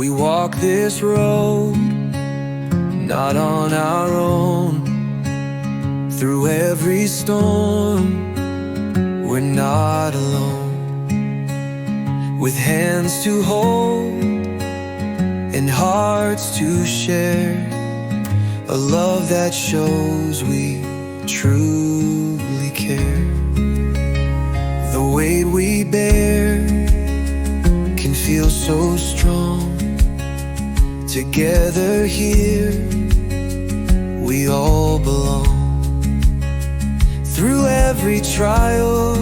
We walk this road, not on our own. Through every storm, we're not alone. With hands to hold and hearts to share, a love that shows we truly care. The weight we bear can feel so strong. Together here, we all belong. Through every trial,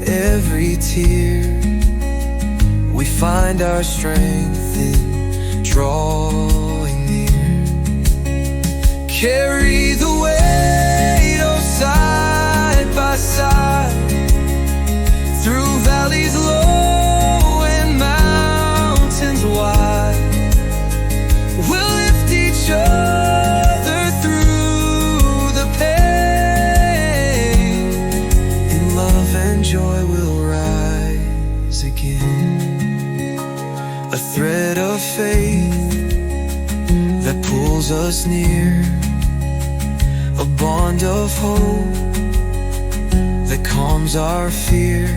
every tear, we find our strength in drawing near. Carry the weight, oh, side by side, through valleys low and mountains wide. We'll lift each other through the pain. In love and joy we'll rise again. A thread of faith that pulls us near, a bond of hope that calms our fear.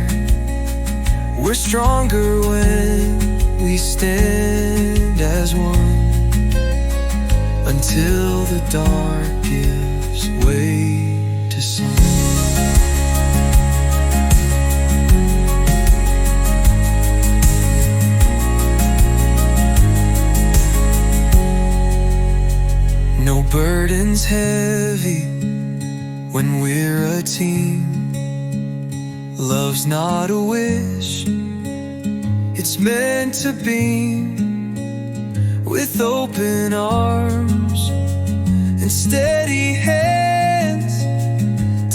We're stronger when we stand as one, until the dark gives way to sun. No burdens heavy when we're a team. Love's not a wish, it's meant to be. With open arms and steady hands,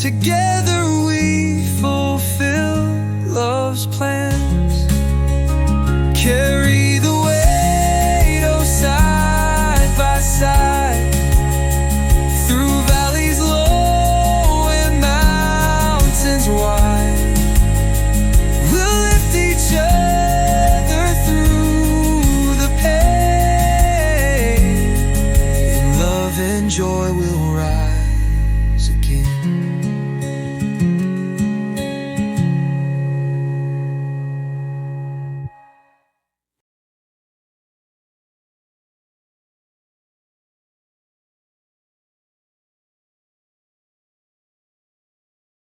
together we fulfill love's plan.